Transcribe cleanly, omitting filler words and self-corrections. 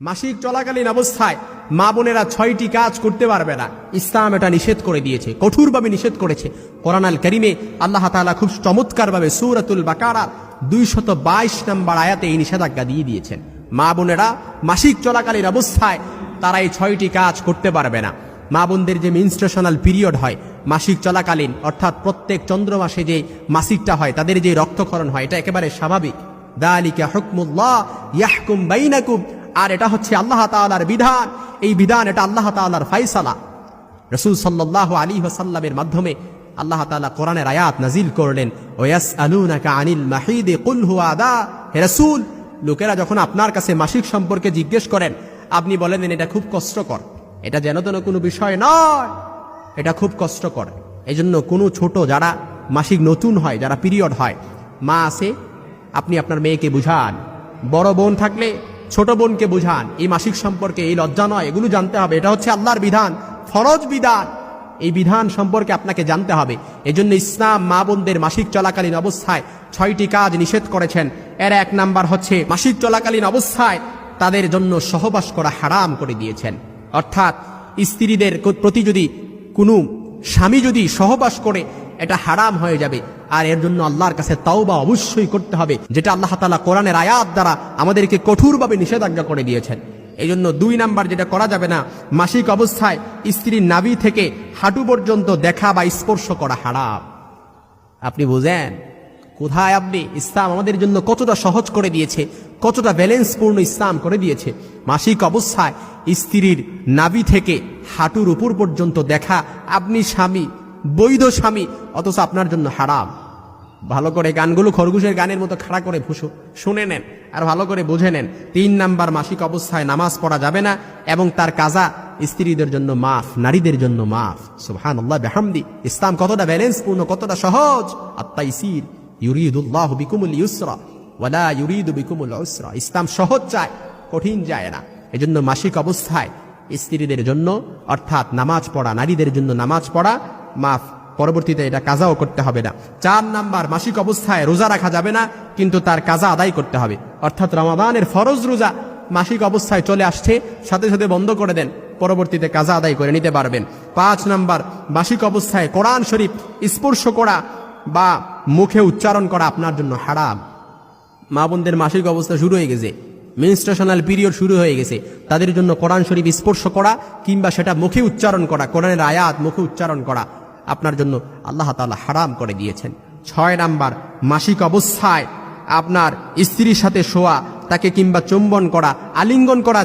মাসিক চলাকালীন অবস্থায় মা বোনেরা 6টি কাজ করতে পারবে না। ইসলাম এটা নিষেধ করে দিয়েছে, কঠোরভাবে নিষেধ করেছে। কোরআন আল কারীমে আল্লাহ তাআলা খুব চমৎকারভাবে সূরাতুল বাকারার 222 নম্বর আয়াতে এই নিষেধাজ্ঞা দিয়ে দিয়েছেন। মা বোনেরা মাসিক চলাকালীন অবস্থায় তারা এই 6টি কাজ করতে পারবে না। মা বোনদের যে মেনস্ট্রুয়েশনাল পিরিয়ড হয় মাসিক চলাকালীন, অর্থাৎ প্রত্যেক চন্দ্র মাসে যে মাসিকটা হয়, তাদের যে রক্তক্ষরণ হয়, এটা একেবারে স্বাভাবিক। যালিকা হুকমুল্লাহ ইয়াহকুম বাইনাকুম, আর এটা হচ্ছে আল্লাহ তাআলার বিধান। এই বিধান, এটা আল্লাহ তাআলার ফায়সালা। রাসূল সাল্লাল্লাহু আলাইহি ওয়াসাল্লামের মাধ্যমে আল্লাহ তাআলা কোরআনের আয়াত নাজিল করলেন, ওয়াসআলুনাকা আনিল মাহিদ কুল হুয়া আদা। হে রাসূল, লোকেরা যখন আপনার কাছে মাসিক সম্পর্কে জিজ্ঞেস করেন, আপনি বলেন দেন এটা খুব কষ্টকর, এটা যেন তেন কোনো বিষয় নয়, এটা খুব কষ্টকর। এজন্য কোনো ছোট যারা মাসিক নতুন হয়, যারা পিরিয়ড হয়, মা আছে, আপনি আপনার মেয়েকে বুঝান। বড় বোন থাকলে ছোট বোনকে বুঝান, এই মাসিক সম্পর্কে এই লজ্জা নয়, এগুলো জানতে হবে। এটা হচ্ছে আল্লাহর বিধান, ফরজ বিধান। এই বিধান সম্পর্কে আপনাকে জানতে হবে। এজন্য ইসলাম মা বোনদের মাসিক চলাকালীন অবস্থায় 6টি কাজ নিষেধ করেছেন। এর 1 নাম্বার হচ্ছে মাসিক চলাকালীন অবস্থায় তাদের জন্য সহবাস করা হারাম করে দিয়েছেন। অর্থাৎ স্ত্রীদের প্রতি যদি কোনো স্বামী যদি সহবাস করে, এটা হারাম হয়ে যাবে। আর এর জন্য আল্লাহর কাছে তাওবা অবশ্যই করতে হবে, যেটা আল্লাহ তাআলা কোরআনের আয়াত দ্বারা আমাদেরকে কঠোরভাবে নিষেধাজ্ঞা করে দিয়েছেন। এই জন্য 2 নাম্বার যেটা করা যাবে না, মাসিক অবস্থায় স্ত্রীর নাভি থেকে হাঁটু পর্যন্ত দেখা বা স্পর্শ করা হারাম। আপনি বুঝেন কোথায় আপনি ইসলাম আমাদের জন্য কতটা সহজ করে দিয়েছে, কতটা ব্যালেন্সপূর্ণ ইসলাম করে দিয়েছে। মাসিক অবস্থায় স্ত্রীর নাভি থেকে হাঁটুর উপর পর্যন্ত দেখা, আপনি স্বামী, বৈধ স্বামী, অথচ আপনার জন্য হারাম। ভালো করে গানগুলো খরগোশের গানের মতো খাড়া করে শুনে নেন আর ভালো করে বুঝে নেন। 3 নাম্বার, মাসিক অবস্থায় নামাজ পড়া যাবে না এবং তার কাজা স্ত্রীদের জন্য মাফ, নারীদের জন্য মাফ। সুবহানাল্লাহ বিহামদি। ইসলাম কতটা ব্যালেন্সপূর্ণ, কতটা সহজ। আত-তাইসির ইউরিদুল্লাহু বিকুমুল ইউসরা ওয়ালা ইউরিদু বিকুমুল উসরা। ইসলাম সহজ চায়, কঠিন যায় না। এজন্য মাসিক অবস্থায় স্ত্রীদের জন্য, অর্থাৎ নামাজ পড়া, নারীদের জন্য নামাজ পড়া মাফ, পরবর্তীতে এটা কাজাও করতে হবে না। 4 নাম্বার, মাসিক অবস্থায় রোজা রাখা যাবে না, কিন্তু তার কাজা আদায় করতে হবে। অর্থাৎ রমাদানের ফরজ রোজা মাসিক অবস্থায় চলে আসছে, সাথে সাথে বন্ধ করে দেন, পরবর্তীতে কাজা আদায় করে নিতে পারবেন। 5 নাম্বার, মাসিক অবস্থায় কোরআন শরীফ স্পর্শ করা বা মুখে উচ্চারণ করা আপনার জন্য হারাম। মা বোনদের মাসিক অবস্থা শুরু হয়ে গেছে, মেনস্ট্রুয়েশনাল পিরিয়ড শুরু হয়ে গেছে, তাদের জন্য কোরআন শরীফ স্পর্শ করা কিংবা সেটা মুখে উচ্চারণ করা, কোরআনের আয়াত মুখে উচ্চারণ করা আপনার জন্য আল্লাহ তাআলা হারাম করে দিয়েছেন। 6 নাম্বার, মাসিক অবস্থায় আপনার স্ত্রীর সাথে শোয়া, তাকে কিংবা চুম্বন করা, আলিঙ্গন করা